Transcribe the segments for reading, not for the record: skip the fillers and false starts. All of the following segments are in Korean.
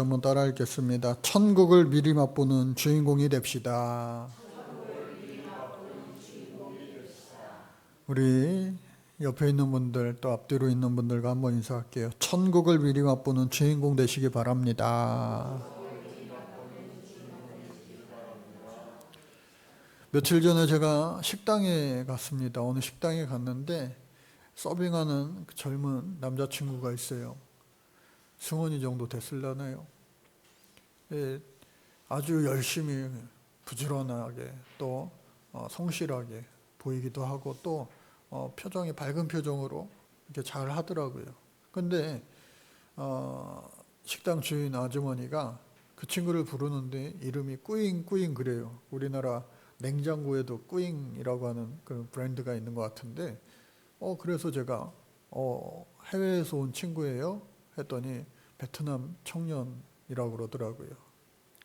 한번 따라 읽겠습니다. 천국을 미리 맛보는 주인공이 됩시다. 우리 옆에 있는 분들 또 앞뒤로 있는 분들과 한번 인사할게요. 천국을 미리 맛보는 주인공 되시기 바랍니다. 며칠 전에 제가 식당에 갔습니다. 어느 식당에 갔는데 서빙하는 그 젊은 남자친구가 있어요. 승원이 정도 됐을려나요? 예, 아주 열심히 부지런하게 또 성실하게 보이기도 하고 또 표정이 밝은 표정으로 이렇게 잘 하더라고요. 근데 식당 주인 아주머니가 그 친구를 부르는데 이름이 꾸잉꾸잉 그래요. 우리나라 냉장고에도 꾸잉이라고 하는 그런 브랜드가 있는 것 같은데 그래서 제가 해외에서 온 친구예요? 했더니 베트남 청년이라고 그러더라고요.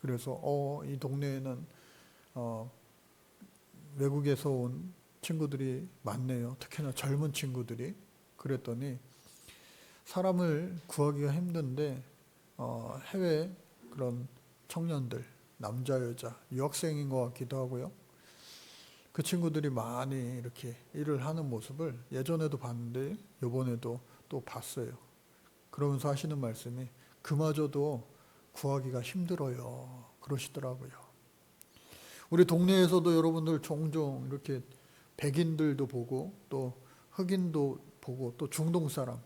그래서 이 동네에는 외국에서 온 친구들이 많네요. 특히나 젊은 친구들이. 그랬더니 사람을 구하기가 힘든데 해외 그런 청년들, 남자 여자, 유학생인 것 같기도 하고요. 그 친구들이 많이 이렇게 일을 하는 모습을 예전에도 봤는데 이번에도 또 봤어요. 그러면서 하시는 말씀이 그마저도 구하기가 힘들어요. 그러시더라고요. 우리 동네에서도 여러분들 종종 이렇게 백인들도 보고 또 흑인도 보고 또 중동 사람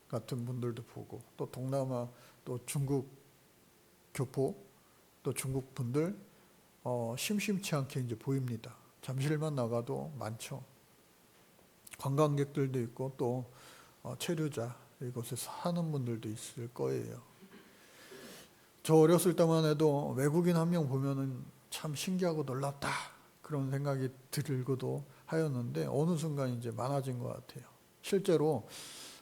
같은 분들도 보고 또 동남아 또 중국 교포 또 중국 분들 심심치 않게 이제 보입니다. 잠실만 나가도 많죠. 관광객들도 있고 또 체류자 이곳에 사는 분들도 있을 거예요. 저 어렸을 때만 해도 외국인 한 명 보면은 참 신기하고 놀랍다 그런 생각이 들고도 하였는데 어느 순간 이제 많아진 것 같아요. 실제로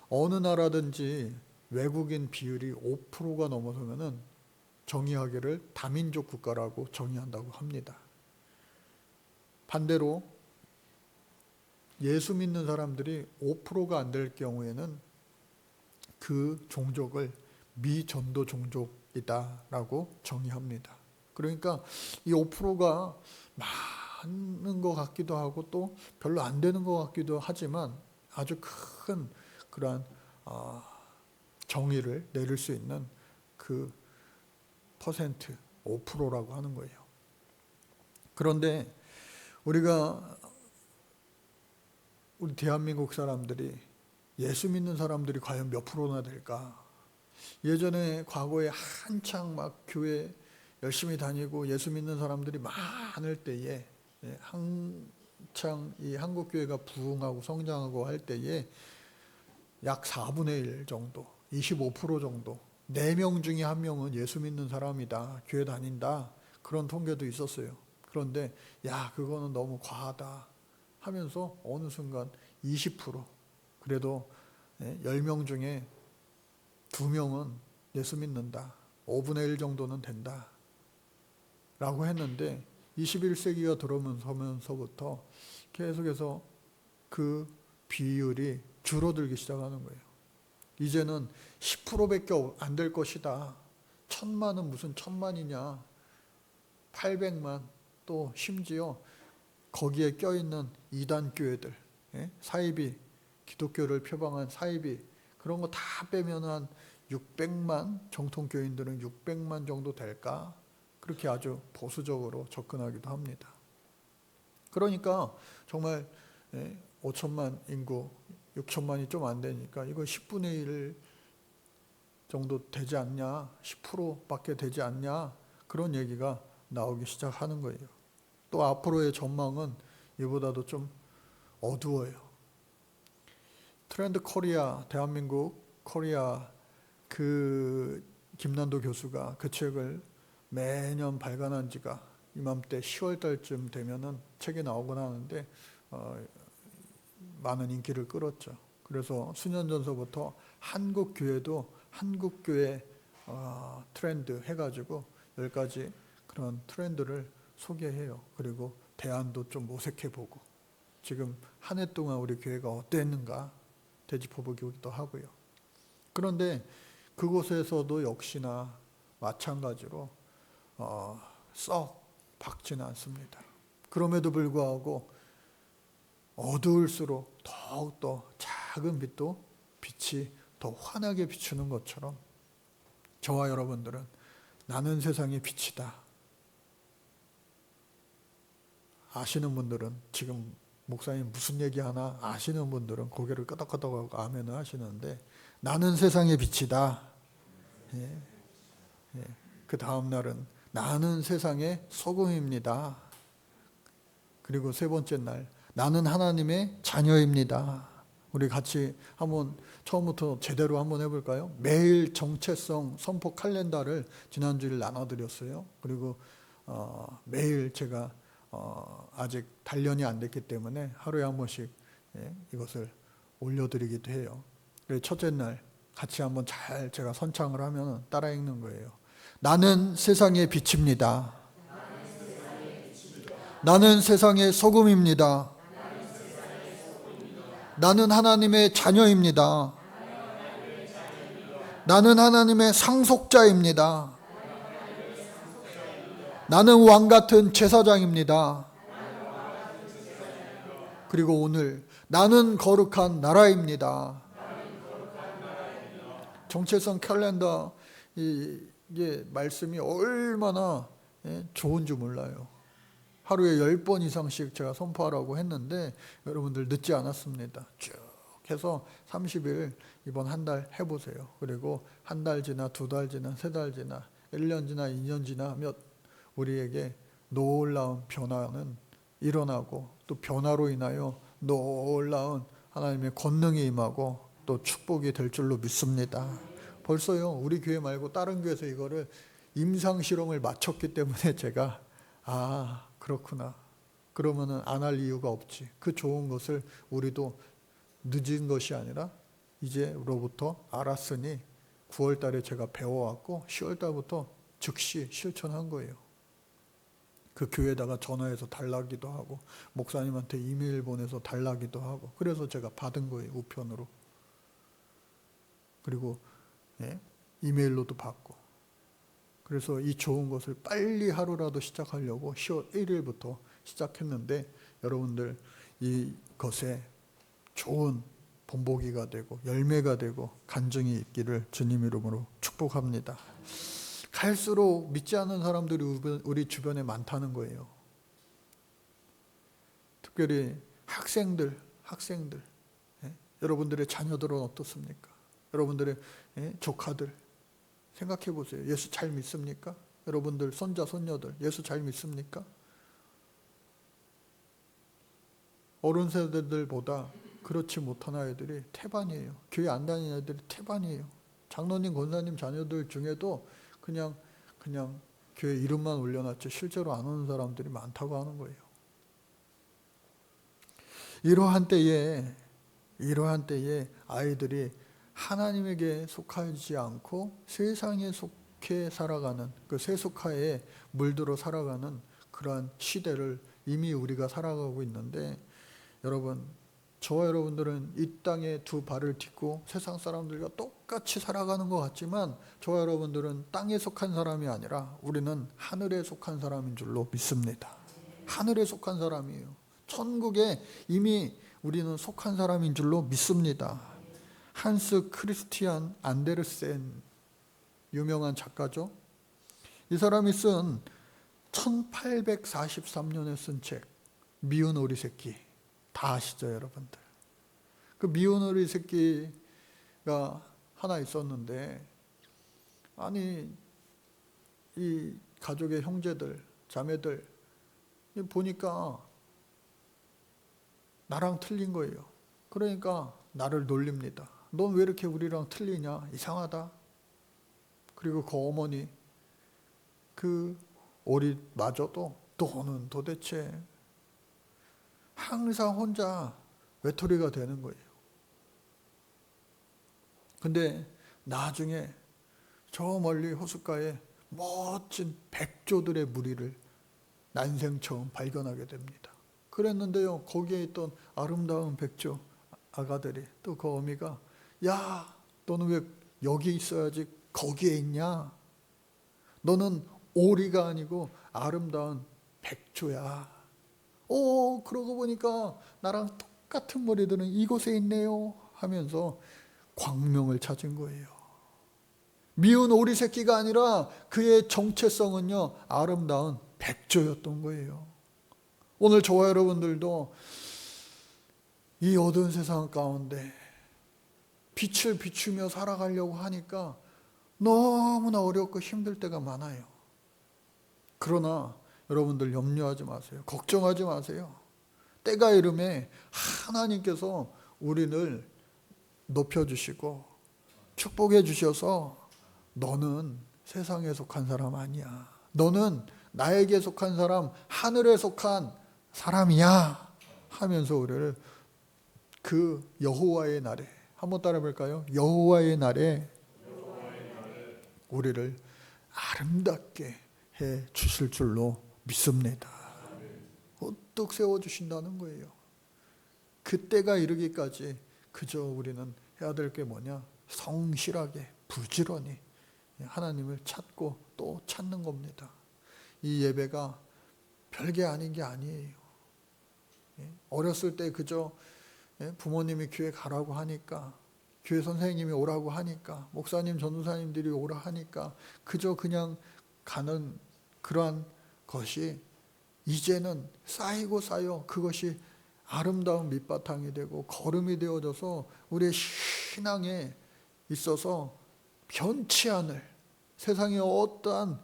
어느 나라든지 외국인 비율이 5%가 넘어서면은 정의하기를 다민족 국가라고 정의한다고 합니다. 반대로 예수 믿는 사람들이 5%가 안 될 경우에는 그 종족을 미전도 종족이다라고 정의합니다. 그러니까 이 5%가 많은 것 같기도 하고 또 별로 안 되는 것 같기도 하지만 아주 큰 그러한 정의를 내릴 수 있는 그 퍼센트 5%라고 하는 거예요. 그런데 우리 대한민국 사람들이 예수 믿는 사람들이 과연 몇 프로나 될까? 예전에 과거에 한창 막 교회 열심히 다니고 예수 믿는 사람들이 많을 때에 한창 이 한국교회가 부흥하고 성장하고 할 때에 약 4분의 1 정도, 25% 정도, 4명 중에 1명은 예수 믿는 사람이다, 교회 다닌다 그런 통계도 있었어요. 그런데 그거는 너무 과하다 하면서 어느 순간 20% 그래도 10명 중에 2명은 예수 믿는다. 5분의 1 정도는 된다. 라고 했는데 21세기가 들어서면서부터 계속해서 그 비율이 줄어들기 시작하는 거예요. 이제는 10%밖에 안 될 것이다. 1000만은 무슨 1000만이냐. 800만 또 심지어 거기에 껴있는 이단 교회들, 사이비, 기독교를 표방한 사이비 그런 거 다 빼면 한 600만 정통교인들은 600만 정도 될까? 그렇게 아주 보수적으로 접근하기도 합니다. 그러니까 정말 5천만 인구 6천만이 좀 안 되니까 이거 10분의 1 정도 되지 않냐? 10%밖에 되지 않냐? 그런 얘기가 나오기 시작하는 거예요. 또 앞으로의 전망은 이보다도 좀 어두워요. 트렌드 코리아, 대한민국 코리아 그 김난도 교수가 그 책을 매년 발간한 지가 이맘때 10월 달쯤 되면은 책이 나오곤 하는데 많은 인기를 끌었죠. 그래서 수년 전서부터 한국 교회도 한국교회 트렌드 해가지고 10가지 그런 트렌드를 소개해요. 그리고 대안도 좀 모색해보고 지금 한 해 동안 우리 교회가 어땠는가 되짚어보기도 하고요. 그런데 그곳에서도 역시나 마찬가지로 썩 밝지는 않습니다. 그럼에도 불구하고 어두울수록 더욱더 작은 빛도 빛이 더 환하게 비추는 것처럼 저와 여러분들은 나는 세상의 빛이다. 아시는 분들은 지금 목사님 무슨 얘기하나 아시는 분들은 고개를 끄덕끄덕하고 아멘을 하시는데 나는 세상의 빛이다. 예. 예. 그 다음 날은 나는 세상의 소금입니다. 그리고 세 번째 날 나는 하나님의 자녀입니다. 우리 같이 한번 처음부터 제대로 한번 해볼까요? 매일 정체성 선포 칼렌더를 지난주에 나눠드렸어요. 그리고 매일 제가 아직 단련이 안 됐기 때문에 하루에 한 번씩 이것을 올려드리기도 해요. 그래서 첫째 날 같이 한번 잘 제가 선창을 하면 따라 읽는 거예요. 나는 세상의 빛입니다. 나는 세상의 소금입니다. 나는 하나님의 자녀입니다. 나는 하나님의 상속자입니다. 나는 왕같은 제사장입니다. 그리고 오늘 나는 거룩한 나라입니다. 정체성 캘린더 이게 말씀이 얼마나 좋은 줄 몰라요. 하루에 10번 이상씩 제가 선포하라고 했는데 여러분들 늦지 않았습니다. 쭉 해서 30일 이번 한 달 해보세요. 그리고 한 달 지나 2달 지나 3달 지나 1년 지나 2년 지나 우리에게 놀라운 변화는 일어나고 또 변화로 인하여 놀라운 하나님의 권능이 임하고 또 축복이 될 줄로 믿습니다. 벌써요 우리 교회 말고 다른 교회에서 이거를 임상실험을 마쳤기 때문에 제가 그렇구나. 그러면은 안 할 이유가 없지. 그 좋은 것을 우리도 늦은 것이 아니라 이제로부터 알았으니 9월 달에 제가 배워왔고 10월 달부터 즉시 실천한 거예요. 그 교회에다가 전화해서 달라기도 하고 목사님한테 이메일 보내서 달라기도 하고 그래서 제가 받은 거예요. 우편으로. 그리고 이메일로도 받고 그래서 이 좋은 것을 빨리 하루라도 시작하려고 10월 1일부터 시작했는데 여러분들 이것에 좋은 본보기가 되고 열매가 되고 간증이 있기를 주님 이름으로 축복합니다. 갈수록 믿지 않는 사람들이 우리 주변에 많다는 거예요. 특별히 학생들 여러분들의 자녀들은 어떻습니까? 여러분들의 조카들 생각해 보세요. 예수 잘 믿습니까? 여러분들 손자 손녀들 예수 잘 믿습니까? 어른 세대들보다 그렇지 못한 아이들이 태반이에요. 교회 안 다니는 애들이 태반이에요. 장로님 권사님 자녀들 중에도 그냥 교회 이름만 올려놨지 실제로 안 오는 사람들이 많다고 하는 거예요. 이러한 때에 아이들이 하나님에게 속하지 않고 세상에 속해 살아가는 그 세속화에 물들어 살아가는 그러한 시대를 이미 우리가 살아가고 있는데 여러분 저와 여러분들은 이 땅에 두 발을 딛고 세상 사람들과 똑같이 살아가는 것 같지만 저와 여러분들은 땅에 속한 사람이 아니라 우리는 하늘에 속한 사람인 줄로 믿습니다. 하늘에 속한 사람이에요. 천국에 이미 우리는 속한 사람인 줄로 믿습니다. 한스 크리스티안 안데르센 유명한 작가죠. 이 사람이 쓴 1843년에 쓴 책 미운 오리 새끼 다 아시죠 여러분들? 그 미운 오리 새끼가 하나 있었는데 아니 이 가족의 형제들 자매들 보니까 나랑 틀린 거예요. 그러니까 나를 놀립니다. 넌 왜 이렇게 우리랑 틀리냐? 이상하다. 그리고 그 어머니 그 오리마저도 너는 도대체 항상 혼자 외톨이가 되는 거예요. 근데 나중에 저 멀리 호숫가에 멋진 백조들의 무리를 난생 처음 발견하게 됩니다. 그랬는데요 거기에 있던 아름다운 백조 아가들이 또 그 어미가 야 너는 왜 여기 있어야지 거기에 있냐? 너는 오리가 아니고 아름다운 백조야. 그러고 보니까 나랑 똑같은 머리들은 이곳에 있네요 하면서 광명을 찾은 거예요. 미운 오리 새끼가 아니라 그의 정체성은요, 아름다운 백조였던 거예요. 오늘 저와 여러분들도 이 어두운 세상 가운데 빛을 비추며 살아가려고 하니까 너무나 어렵고 힘들 때가 많아요. 그러나 여러분들 염려하지 마세요. 걱정하지 마세요. 때가 이름에 하나님께서 우리를 높여주시고 축복해 주셔서 너는 세상에 속한 사람 아니야. 너는 나에게 속한 사람, 하늘에 속한 사람이야 하면서 우리를 그 여호와의 날에, 한번 따라 볼까요? 여호와의 날에 우리를 아름답게 해 주실 줄로 믿습니다. 우뚝 세워주신다는 거예요. 그때가 이르기까지 그저 우리는 해야 될 게 뭐냐? 성실하게 부지런히 하나님을 찾고 또 찾는 겁니다. 이 예배가 별게 아닌 게 아니에요. 어렸을 때 그저 부모님이 교회 가라고 하니까, 교회 선생님이 오라고 하니까, 목사님 전도사님들이 오라 하니까 그저 그냥 가는 그러한 것이 이제는 쌓이고 쌓여 그것이 아름다운 밑바탕이 되고 거름이 되어져서 우리의 신앙에 있어서 변치 않을, 세상에 어떠한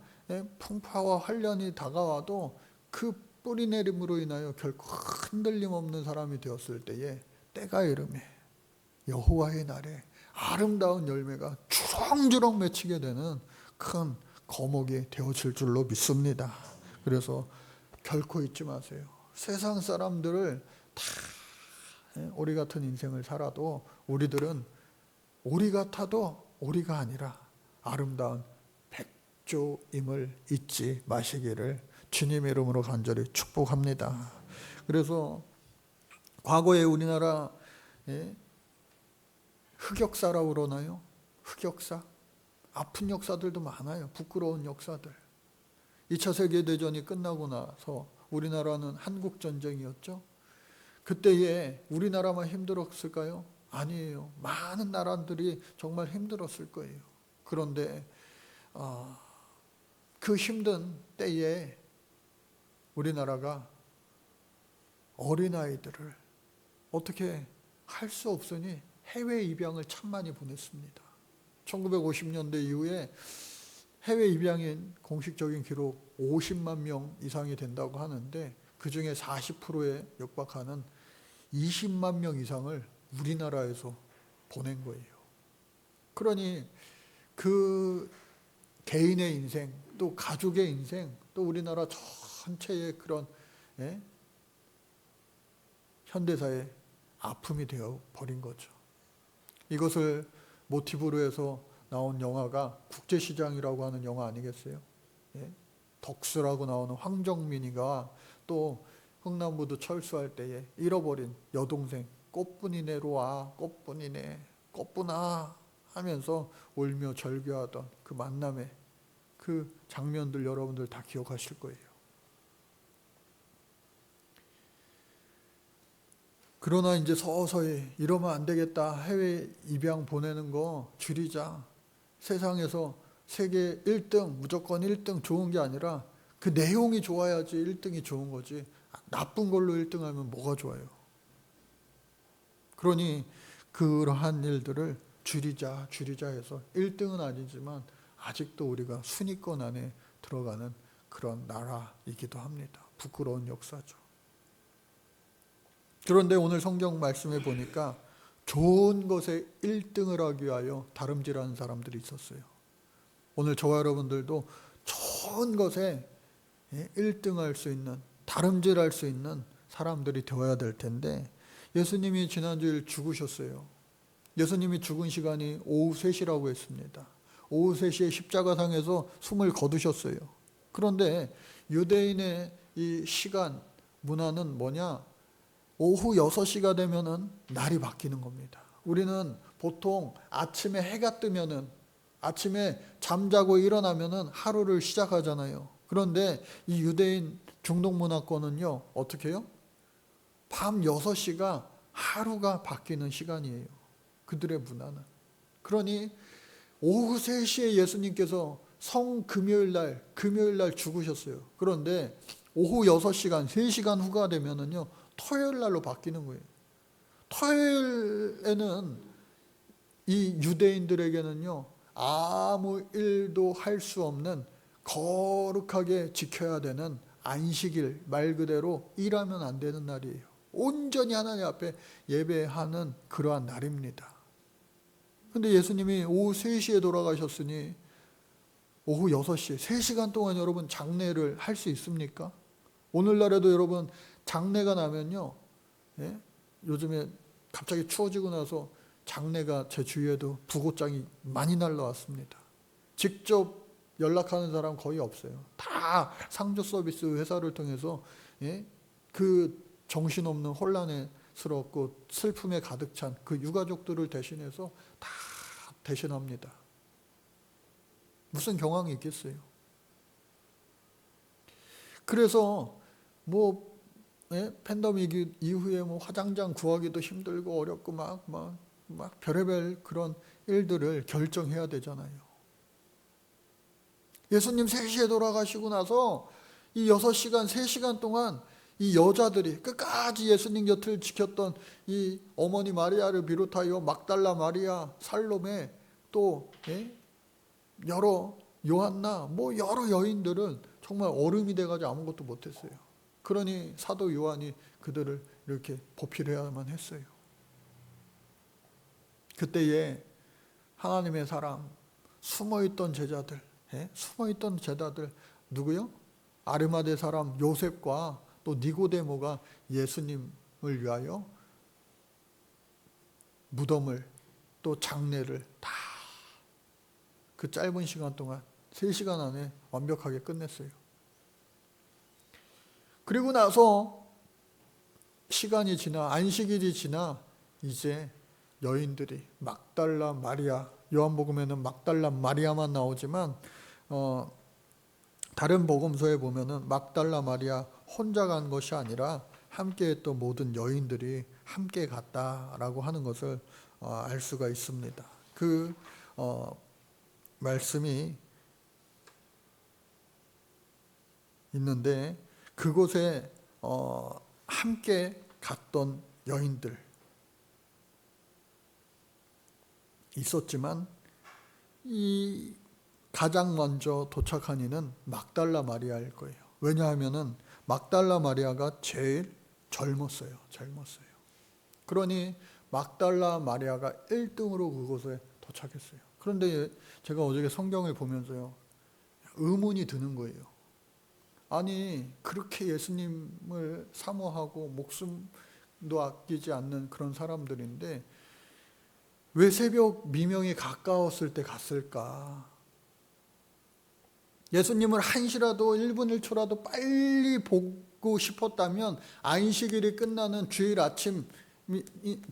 풍파와 환란이 다가와도 그 뿌리 내림으로 인하여 결코 흔들림 없는 사람이 되었을 때에 때가 이름에 여호와의 날에 아름다운 열매가 주렁주렁 맺히게 되는 큰 거목이 되어질 줄로 믿습니다. 그래서 결코 잊지 마세요. 세상 사람들을 다 오리 같은 인생을 살아도 우리들은 오리 같아도 오리가 아니라 아름다운 백조임을 잊지 마시기를 주님의 이름으로 간절히 축복합니다. 그래서 과거에 우리나라 흑역사라고 그러나요? 흑역사? 아픈 역사들도 많아요. 부끄러운 역사들. 2차 세계대전이 끝나고 나서 우리나라는 한국전쟁이었죠. 그때에 우리나라만 힘들었을까요? 아니에요. 많은 나라들이 정말 힘들었을 거예요. 그런데 그 힘든 때에 우리나라가 어린아이들을 어떻게 할 수 없으니 해외 입양을 참 많이 보냈습니다. 1950년대 이후에 해외 입양인 공식적인 기록 50만 명 이상이 된다고 하는데 그 중에 40%에 육박하는 20만 명 이상을 우리나라에서 보낸 거예요. 그러니 그 개인의 인생, 또 가족의 인생, 또 우리나라 전체의 그런 현대사의 아픔이 되어 버린 거죠. 이것을 모티브로 해서 나온 영화가 국제시장이라고 하는 영화 아니겠어요? 덕수라고 나오는 황정민이가 또 흥남부두 철수할 때에 잃어버린 여동생 꽃분이네로 와, 꽃분이네, 꽃분아 하면서 울며 절규하던 그 만남의 그 장면들 여러분들 다 기억하실 거예요. 그러나 이제 서서히 이러면 안 되겠다. 해외 입양 보내는 거 줄이자. 세상에서 세계 1등, 무조건 1등 좋은 게 아니라 그 내용이 좋아야지 1등이 좋은 거지. 나쁜 걸로 1등하면 뭐가 좋아요. 그러니 그러한 일들을 줄이자 해서 1등은 아니지만 아직도 우리가 순위권 안에 들어가는 그런 나라이기도 합니다. 부끄러운 역사죠. 그런데 오늘 성경 말씀에 보니까 좋은 것에 1등을 하기 위하여 다름질하는 사람들이 있었어요. 오늘 저와 여러분들도 좋은 것에 1등할 수 있는, 다름질할 수 있는 사람들이 되어야 될 텐데 예수님이 지난주일 죽으셨어요. 예수님이 죽은 시간이 오후 3시라고 했습니다. 오후 3시에 십자가상에서 숨을 거두셨어요. 그런데 유대인의 이 시간 문화는 뭐냐? 오후 6시가 되면은 날이 바뀌는 겁니다. 우리는 보통 아침에 해가 뜨면은 아침에 잠자고 일어나면은 하루를 시작하잖아요. 그런데 이 유대인 중동 문화권은요, 어떻게 해요? 밤 6시가 하루가 바뀌는 시간이에요. 그들의 문화는. 그러니 오후 3시에 예수님께서 금요일 날 죽으셨어요. 그런데 오후 6시간, 3시간 후가 되면은요, 토요일 날로 바뀌는 거예요. 토요일에는 이 유대인들에게는요, 아무 일도 할 수 없는 거룩하게 지켜야 되는 안식일, 말 그대로 일하면 안 되는 날이에요. 온전히 하나님 앞에 예배하는 그러한 날입니다. 근데 예수님이 오후 3시에 돌아가셨으니 오후 6시, 3시간 동안 여러분 장례를 할 수 있습니까? 오늘날에도 여러분 장례가 나면요, 예? 요즘에 갑자기 추워지고 나서 장례가 제 주위에도 부고장이 많이 날라왔습니다. 직접 연락하는 사람 거의 없어요. 다 상조 서비스 회사를 통해서, 예? 그 정신없는 혼란스럽고 슬픔에 가득 찬 그 유가족들을 대신해서 다 대신합니다. 무슨 경황이 있겠어요? 그래서 뭐, 예? 팬데믹 이후에 뭐 화장장 구하기도 힘들고 어렵고 막 별의별 그런 일들을 결정해야 되잖아요. 예수님 3시에 돌아가시고 나서 이 6시간, 3시간 동안 이 여자들이 끝까지 예수님 곁을 지켰던 이 어머니 마리아를 비롯하여 막달라 마리아, 살로메, 또 여러 요한나 뭐 여러 여인들은 정말 얼음이 돼가지고 아무것도 못했어요. 그러니 사도 요한이 그들을 이렇게 보필해야만 했어요. 그때에 하나님의 사람, 숨어있던 제자들, 숨어있던 제자들 누구요? 아르마대 사람 요셉과 또 니고데모가 예수님을 위하여 무덤을 또 장례를 다 그 짧은 시간 동안 3시간 안에 완벽하게 끝냈어요. 그리고 나서 시간이 지나 안식일이 지나 이제 여인들이 막달라 마리아, 요한복음에는 막달라 마리아만 나오지만 다른 복음서에 보면은 막달라 마리아 혼자 간 것이 아니라 함께 했던 모든 여인들이 함께 갔다라고 하는 것을 알 수가 있습니다. 그 말씀이 있는데 그곳에 함께 갔던 여인들 있었지만 이 가장 먼저 도착한 이는 막달라 마리아일 거예요. 왜냐하면은 막달라 마리아가 제일 젊었어요. 그러니 막달라 마리아가 1등으로 그곳에 도착했어요. 그런데 제가 어저께 성경을 보면서요, 의문이 드는 거예요. 아니 그렇게 예수님을 사모하고 목숨도 아끼지 않는 그런 사람들인데 왜 새벽 미명이 가까웠을 때 갔을까? 예수님을 1시라도 1분 1초라도 빨리 보고 싶었다면 안식일이 끝나는 주일 아침,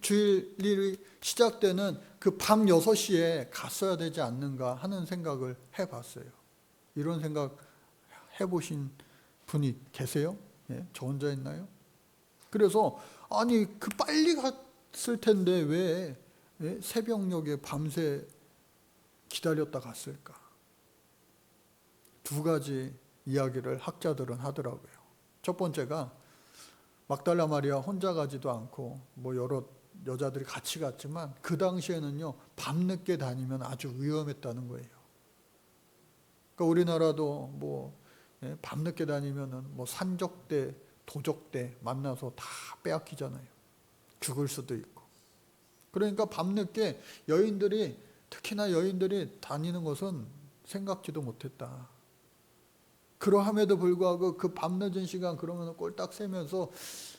주일이 시작되는 그 밤 6시에 갔어야 되지 않는가 하는 생각을 해봤어요. 이런 생각 해보신 분이 계세요? 예? 저 혼자 있나요? 그래서 아니 그 빨리 갔을 텐데 왜 새벽녘에 밤새 기다렸다 갔을까? 2가지 이야기를 학자들은 하더라고요. 첫 번째가 막달라 마리아 혼자 가지도 않고 뭐 여러 여자들이 같이 갔지만 그 당시에는요 밤늦게 다니면 아주 위험했다는 거예요. 그러니까 우리나라도 뭐 밤늦게 다니면은 뭐 산적대, 도적대 만나서 다 빼앗기잖아요. 죽을 수도 있고. 그러니까 밤늦게 여인들이, 특히나 여인들이 다니는 것은 생각지도 못했다. 그러함에도 불구하고 그 밤늦은 시간 그러면 꼴딱 새면서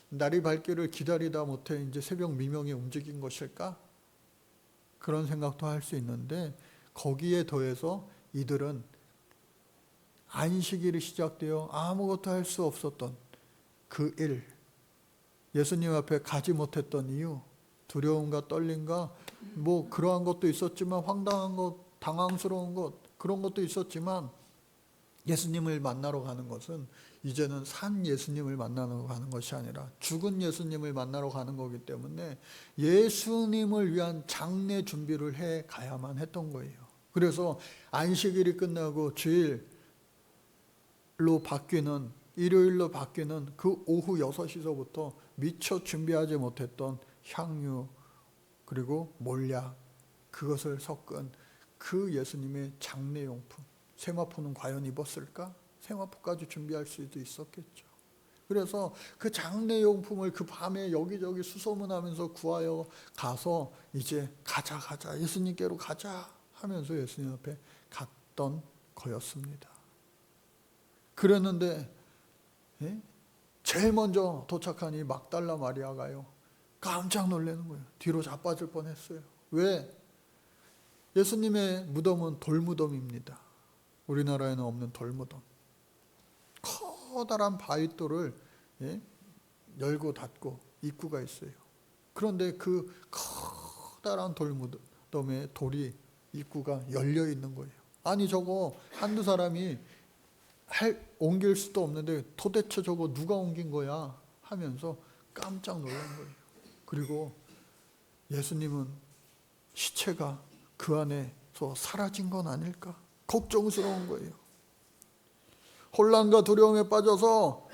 날이 밝기를 기다리다 못해 이제 새벽 미명에 움직인 것일까? 그런 생각도 할 수 있는데 거기에 더해서 이들은 안식일이 시작되어 아무것도 할 수 없었던 그 일, 예수님 앞에 가지 못했던 이유, 두려움과 떨림과 뭐 그러한 것도 있었지만 황당한 것 당황스러운 것, 그런 것도 있었지만 예수님을 만나러 가는 것은 이제는 산 예수님을 만나러 가는 것이 아니라 죽은 예수님을 만나러 가는 거기 때문에 예수님을 위한 장례 준비를 해 가야만 했던 거예요. 그래서 안식일이 끝나고 주일로 바뀌는, 일요일로 바뀌는 그 오후 6시서부터 미처 준비하지 못했던 향유 그리고 몰약, 그것을 섞은 그 예수님의 장례용품, 세마포는 과연 입었을까? 세마포까지 준비할 수도 있었겠죠. 그래서 그 장례용품을 그 밤에 여기저기 수소문하면서 구하여 가서 이제 가자 예수님께로 가자 하면서 예수님 앞에 갔던 거였습니다. 그랬는데 제일 먼저 도착한 이 막달라 마리아가요, 깜짝 놀라는 거예요. 뒤로 자빠질 뻔했어요. 왜? 예수님의 무덤은 돌무덤입니다. 우리나라에는 없는 돌무덤. 커다란 바위돌을 열고 닫고 입구가 있어요. 그런데 그 커다란 돌무덤에 돌이 입구가 열려 있는 거예요. 아니 저거 한두 사람이 옮길 수도 없는데 도대체 저거 누가 옮긴 거야 하면서 깜짝 놀란 거예요. 그리고 예수님은 시체가 그 안에서 사라진 건 아닐까 걱정스러운 거예요. 혼란과 두려움에 빠져서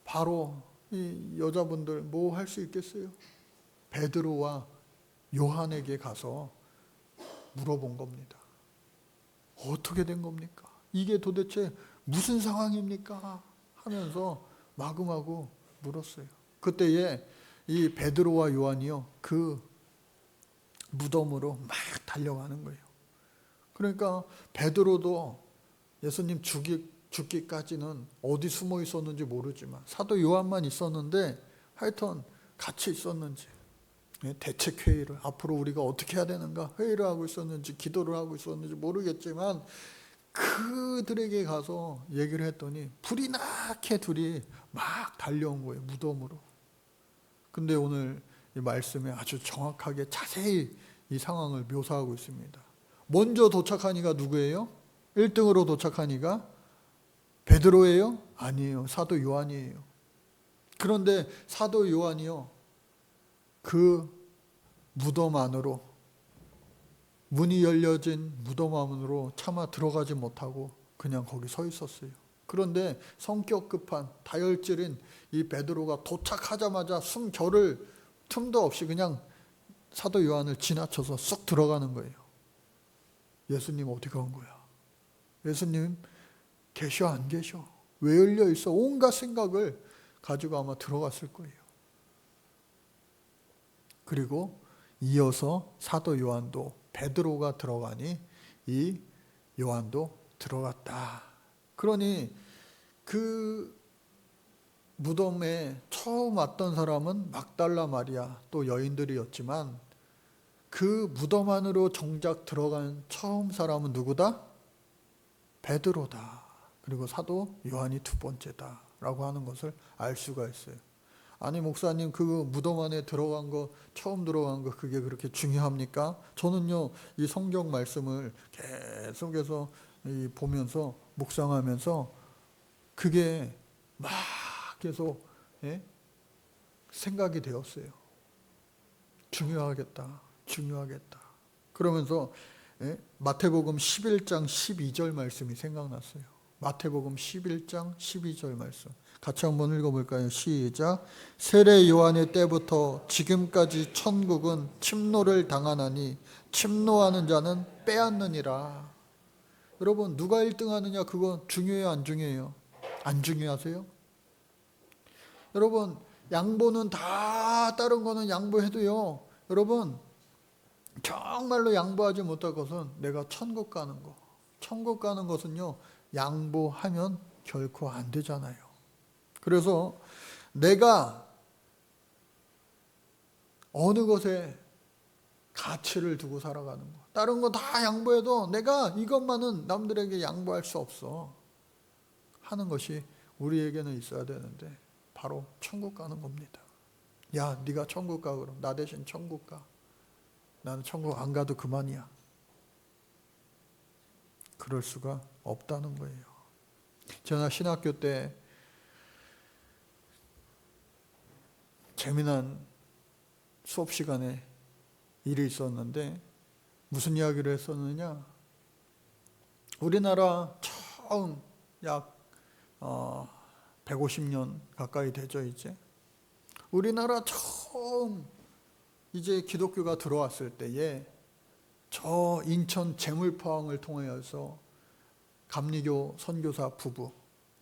바로 이 여자분들 뭐 할 수 있겠어요? 베드로와 요한에게 가서 물어본 겁니다. 어떻게 된 겁니까? 이게 도대체 무슨 상황입니까? 하면서 마구마구 물었어요. 그때에 이 베드로와 요한이요, 그 무덤으로 막 달려가는 거예요. 그러니까 베드로도 예수님 죽기까지는 어디 숨어 있었는지 모르지만 사도 요한만 있었는데 하여튼 같이 있었는지, 대책회의를 앞으로 우리가 어떻게 해야 되는가 회의를 하고 있었는지 기도를 하고 있었는지 모르겠지만 그들에게 가서 얘기를 했더니 불이 나게 둘이 막 달려온 거예요, 무덤으로. 근데 오늘 이 말씀에 아주 정확하게 자세히 이 상황을 묘사하고 있습니다. 먼저 도착한 이가 누구예요? 1등으로 도착한 이가 베드로예요? 아니에요. 사도 요한이에요. 그런데 사도 요한이요, 그 무덤 안으로, 문이 열려진 무덤 안으로 차마 들어가지 못하고 그냥 거기 서 있었어요. 그런데 성격 급한 다혈질인 이 베드로가 도착하자마자 숨 겨를 틈도 없이 그냥 사도 요한을 지나쳐서 쑥 들어가는 거예요. 예수님 어디 간 거야? 예수님 계셔 안 계셔? 왜 열려 있어? 온갖 생각을 가지고 아마 들어갔을 거예요. 그리고 이어서 사도 요한도, 베드로가 들어가니 이 요한도 들어갔다. 그러니 그 무덤에 처음 왔던 사람은 막달라 마리아 또 여인들이었지만 그 무덤 안으로 정작 들어간 처음 사람은 누구다? 베드로다. 그리고 사도 요한이 두 번째다 라고 하는 것을 알 수가 있어요. 아니 목사님, 그 무덤 안에 들어간 거, 처음 들어간 거 그게 그렇게 중요합니까? 저는요 이 성경 말씀을 계속해서 보면서 묵상하면서 그게 막 계속 생각이 되었어요. 중요하겠다. 그러면서 마태복음 11장 12절 말씀이 생각났어요. 마태복음 11장 12절 말씀 같이 한번 읽어볼까요? 시작. 세례 요한의 때부터 지금까지 천국은 침노를 당하나니 침노하는 자는 빼앗느니라. 여러분 누가 1등 하느냐 그거 중요해요 안 중요해요? 안 중요하세요? 여러분 양보는 다 다른 거는 양보해도요, 여러분 정말로 양보하지 못할 것은 내가 천국 가는 거. 천국 가는 것은요 양보하면 결코 안 되잖아요. 그래서 내가 어느 것에 가치를 두고 살아가는 거. 다른 거 다 양보해도 내가 이것만은 남들에게 양보할 수 없어 하는 것이 우리에게는 있어야 되는데 바로 천국 가는 겁니다. 야, 네가 천국 가 그럼 나 대신 천국 가. 나는 천국 안 가도 그만이야. 그럴 수가 없다는 거예요. 저나 신학교 때 재미난 수업 시간에 일이 있었는데 무슨 이야기를 했었느냐? 우리나라 처음 약 150년 가까이 되죠, 이제. 우리나라 처음 이제 기독교가 들어왔을 때에 저 인천 재물포항을 통해서 감리교 선교사 부부,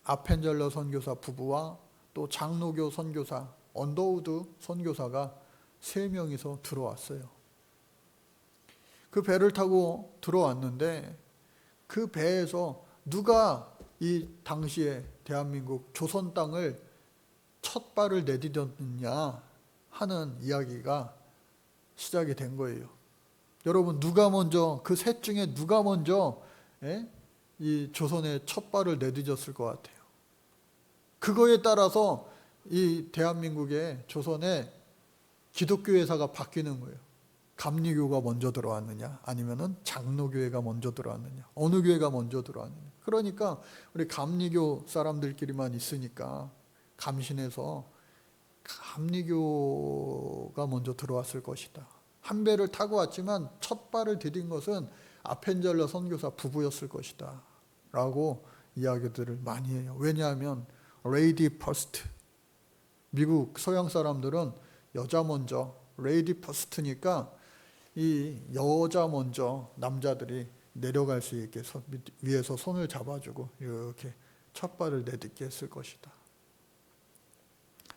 아펜젤러 선교사 부부와 또 장로교 선교사, 언더우드 선교사가 3명이서 들어왔어요. 그 배를 타고 들어왔는데 그 배에서 누가 이 당시에 대한민국 조선 땅을 첫 발을 내디뎠느냐 하는 이야기가 시작이 된 거예요. 여러분, 누가 먼저, 그 셋 중에 누가 먼저 이 조선의 첫 발을 내디뎠을 것 같아요? 그거에 따라서 이 대한민국의 조선의 기독교 회사가 바뀌는 거예요. 감리교가 먼저 들어왔느냐, 아니면은 장로교회가 먼저 들어왔느냐, 어느 교회가 먼저 들어왔느냐. 그러니까 우리 감리교 사람들끼리만 있으니까 감신해서 감리교가 먼저 들어왔을 것이다. 한 배를 타고 왔지만 첫 발을 디딘 것은 아펜젤러 선교사 부부였을 것이다 라고 이야기들을 많이 해요. 왜냐하면 레이디 퍼스트, 미국 서양 사람들은 여자 먼저, 레이디 퍼스트니까 이 여자 먼저 남자들이 내려갈 수 있게 위에서 손을 잡아주고 이렇게 첫 발을 내딛게 했을 것이다.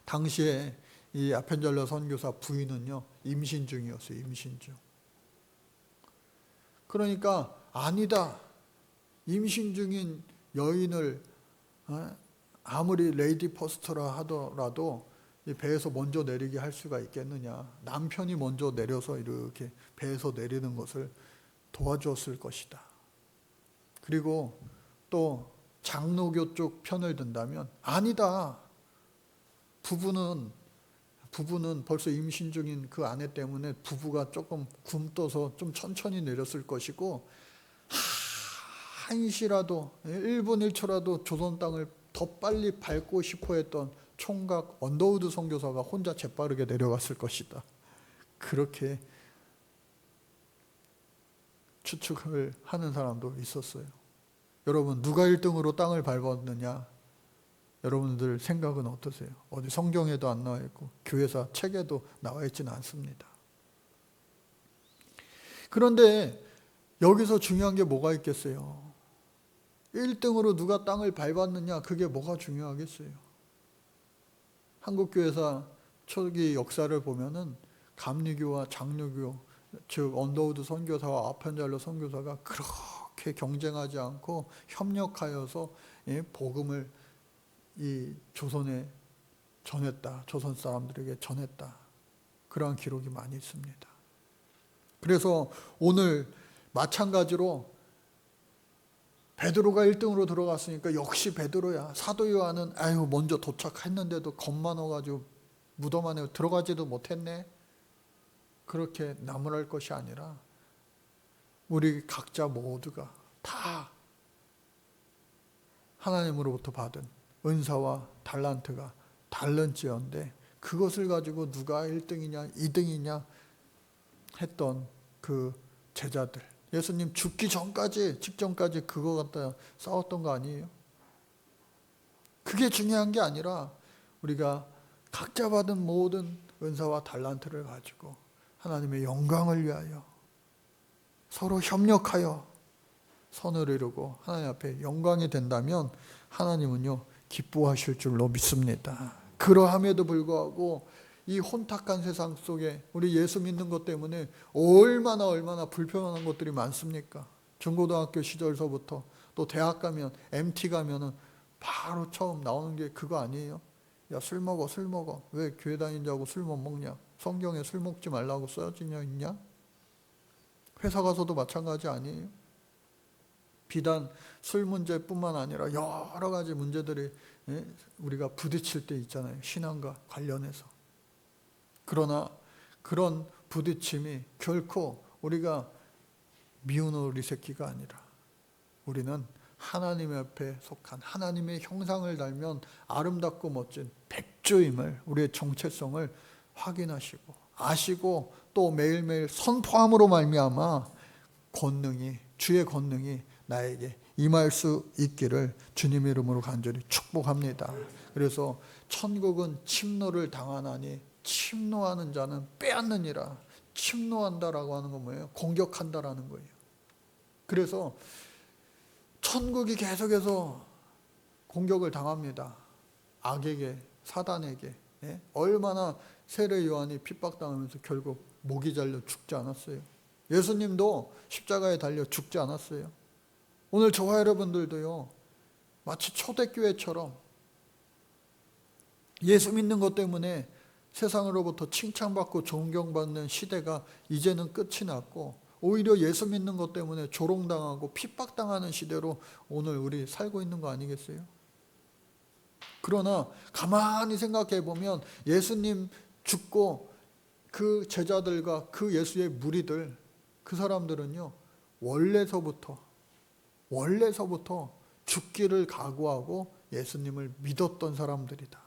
당시에 이 아펜젤러 선교사 부인은요, 임신 중이었어요. 임신 중. 그러니까 아니다. 임신 중인 여인을 아무리 레이디 퍼스트라 하더라도 이 배에서 먼저 내리게 할 수가 있겠느냐. 남편이 먼저 내려서 이렇게 배에서 내리는 것을 도와주었을 것이다. 그리고 또 장로교 쪽 편을 든다면 아니다. 부부는 벌써 임신 중인 그 아내 때문에 부부가 조금 굼떠서 좀 천천히 내렸을 것이고, 한시라도 1분 1초라도 조선 땅을 더 빨리 밟고 싶어 했던 총각 언더우드 선교사가 혼자 재빠르게 내려갔을 것이다. 그렇게 추측을 하는 사람도 있었어요. 여러분, 누가 1등으로 땅을 밟았느냐? 여러분들 생각은 어떠세요? 어디 성경에도 안 나와 있고 교회사 책에도 나와 있지는 않습니다. 그런데 여기서 중요한 게 뭐가 있겠어요? 1등으로 누가 땅을 밟았느냐, 그게 뭐가 중요하겠어요? 한국교회사 초기 역사를 보면은 감리교와 장로교, 즉 언더우드 선교사와 아펜젤러 선교사가 그렇게 경쟁하지 않고 협력하여서 복음을 이 조선에 전했다. 조선 사람들에게 전했다. 그러한 기록이 많이 있습니다. 그래서 오늘 마찬가지로 베드로가 1등으로 들어갔으니까 역시 베드로야. 사도 요한은 먼저 도착했는데도 겁 많아가지고 무덤 안에 들어가지도 못했네. 그렇게 나무랄 것이 아니라 우리 각자 모두가 다 하나님으로부터 받은 은사와 달란트가 다른지언데 그것을 가지고 누가 1등이냐 2등이냐 했던 그 제자들, 예수님 죽기 전까지, 직전까지 그거 갖다 싸웠던 거 아니에요? 그게 중요한 게 아니라 우리가 각자 받은 모든 은사와 달란트를 가지고 하나님의 영광을 위하여 서로 협력하여 선을 이루고 하나님 앞에 영광이 된다면 하나님은요 기뻐하실 줄로 믿습니다. 그러함에도 불구하고 이 혼탁한 세상 속에 우리 예수 믿는 것 때문에 얼마나 불편한 것들이 많습니까? 중고등학교 시절서부터 또 대학 가면 MT 가면은 바로 처음 나오는 게 그거 아니에요? 야, 술 먹어. 왜 교회 다니자고 술 못 먹냐? 성경에 술 먹지 말라고 써져 있냐? 회사 가서도 마찬가지 아니에요? 비단 술 문제뿐만 아니라 여러 가지 문제들이 우리가 부딪힐 때 있잖아요. 신앙과 관련해서. 그러나 그런 부딪힘이 결코 우리가 미운 우리 새끼가 아니라 우리는 하나님 앞에 속한 하나님의 형상을 닮은 아름답고 멋진 백조임을, 우리의 정체성을 확인하시고 아시고 또 매일매일 선포함으로 말미암아 권능이, 주의 권능이 나에게 임할 수 있기를 주님 이름으로 간절히 축복합니다. 그래서 천국은 침노를 당하나니 침노하는 자는 빼앗느니라. 침노한다라고 하는 건 뭐예요? 공격한다라는 거예요. 그래서 천국이 계속해서 공격을 당합니다. 악에게, 사단에게. 얼마나 세례 요한이 핍박당하면서 결국 목이 잘려 죽지 않았어요. 예수님도 십자가에 달려 죽지 않았어요. 오늘 저와 여러분들도요, 마치 초대교회처럼 예수 믿는 것 때문에 세상으로부터 칭찬받고 존경받는 시대가 이제는 끝이 났고, 오히려 예수 믿는 것 때문에 조롱당하고 핍박당하는 시대로 오늘 우리 살고 있는 거 아니겠어요? 그러나 가만히 생각해 보면 예수님 죽고 그 제자들과 그 예수의 무리들, 그 사람들은요, 원래서부터 죽기를 각오하고 예수님을 믿었던 사람들이다.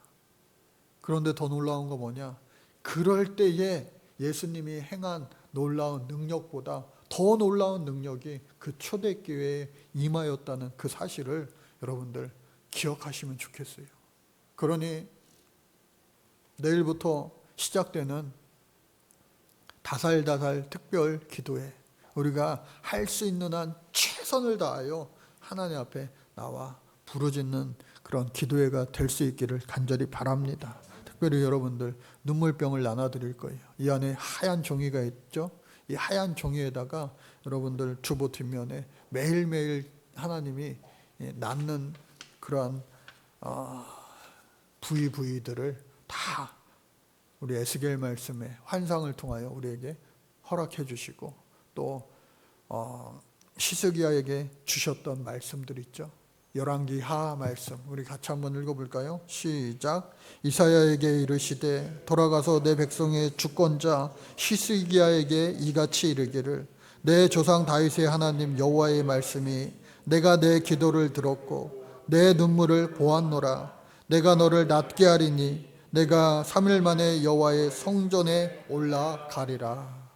그런데 더 놀라운 거 뭐냐? 그럴 때에 예수님이 행한 놀라운 능력보다 더 놀라운 능력이 그 초대교회에 임하였다는 그 사실을 여러분들 기억하시면 좋겠어요. 그러니 내일부터 시작되는 다살다살 특별 기도에 우리가 할 수 있는 한 최선을 다하여 하나님 앞에 나와 부르짖는 그런 기도회가 될 수 있기를 간절히 바랍니다. 특별히 여러분들 눈물병을 나눠드릴 거예요. 이 안에 하얀 종이가 있죠. 이 하얀 종이에다가 여러분들 주보 뒷면에 매일매일 하나님이 낳는 그러한 부위들을 다 우리 에스겔 말씀의 환상을 통하여 우리에게 허락해 주시고 또 시스기야에게 주셨던 말씀들 있죠. 열왕기 하 말씀 우리 같이 한번 읽어볼까요? 시작. 이사야에게 이르시되 돌아가서 내 백성의 주권자 시스기야에게 이같이 이르기를 내 조상 다윗의 하나님 여호와의 말씀이 내가 내 기도를 들었고 내 눈물을 보았노라. 내가 너를 낫게 하리니 내가 3일 만에 여호와의 성전에 올라가리라.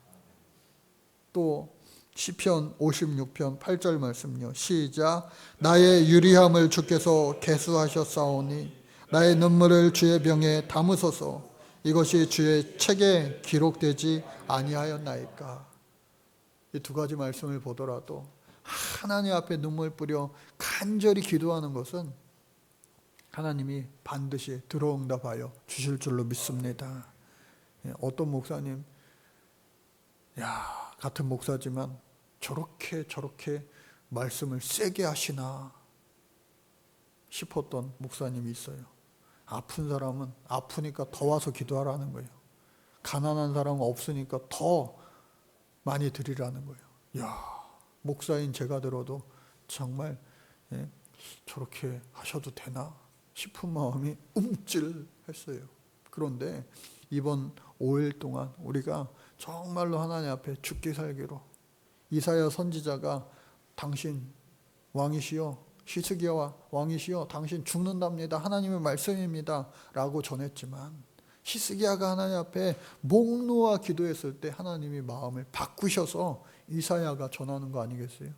또 시편 56편 8절 말씀요. 시작. 나의 유리함을 주께서 계수하셨사오니 나의 눈물을 주의 병에 담으소서. 이것이 주의 책에 기록되지 아니하였나이까. 이 두 가지 말씀을 보더라도 하나님 앞에 눈물 뿌려 간절히 기도하는 것은 하나님이 반드시 들어응답하여 주실 줄로 믿습니다. 어떤 목사님, 같은 목사지만 저렇게 말씀을 세게 하시나 싶었던 목사님이 있어요. 아픈 사람은 아프니까 더 와서 기도하라는 거예요. 가난한 사람은 없으니까 더 많이 드리라는 거예요. 목사인 제가 들어도 정말 저렇게 하셔도 되나 싶은 마음이 움찔했어요. 그런데 이번 5일 동안 우리가 정말로 하나님 앞에 죽기 살기로 이사야 선지자가 당신 왕이시여 시스기야 왕이시여 당신 죽는답니다. 하나님의 말씀입니다. 라고 전했지만 시스기야가 하나님 앞에 목 놓아 기도했을 때 하나님이 마음을 바꾸셔서 이사야가 전하는 거 아니겠어요?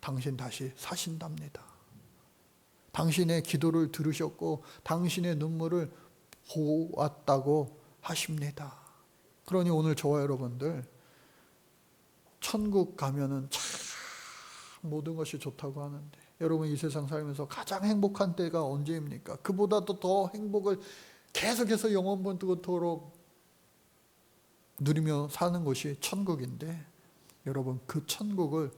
당신 다시 사신답니다. 당신의 기도를 들으셨고 당신의 눈물을 보았다고 하십니다. 그러니 오늘 저와 여러분들 천국 가면은 참 모든 것이 좋다고 하는데 여러분 이 세상 살면서 가장 행복한 때가 언제입니까? 그보다도 더 행복을 계속해서 영원토록 누리며 사는 것이 천국인데 여러분 그 천국을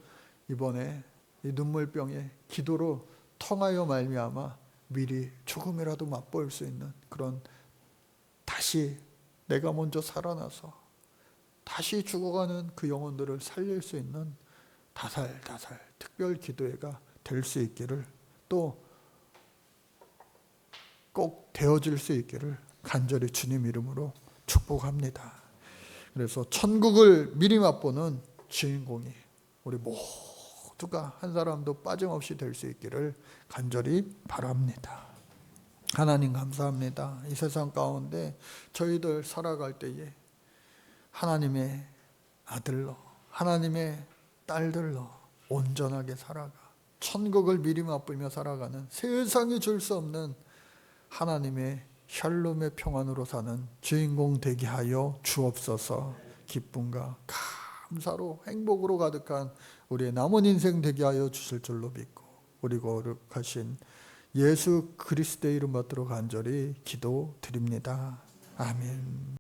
이번에 이 눈물병의 기도로 통하여 말미암아 미리 조금이라도 맛볼 수 있는 그런 다시 내가 먼저 살아나서 다시 죽어가는 그 영혼들을 살릴 수 있는 다살다살 특별 기도회가 될 수 있기를 또 꼭 되어질 수 있기를 간절히 주님 이름으로 축복합니다. 그래서 천국을 미리 맛보는 주인공이 우리 모두가 한 사람도 빠짐없이 될 수 있기를 간절히 바랍니다. 하나님 감사합니다. 이 세상 가운데 저희들 살아갈 때에 하나님의 아들로, 하나님의 딸들로 온전하게 살아가 천국을 미리 맛보며 살아가는, 세상이 줄 수 없는 하나님의 샬롬의 평안으로 사는 주인공 되게 하여 주옵소서. 기쁨과 감사로 행복으로 가득한 우리의 남은 인생 되게 하여 주실 줄로 믿고 우리 거룩하신 예수 그리스도의 이름 받들어 간절히 기도드립니다. 아멘.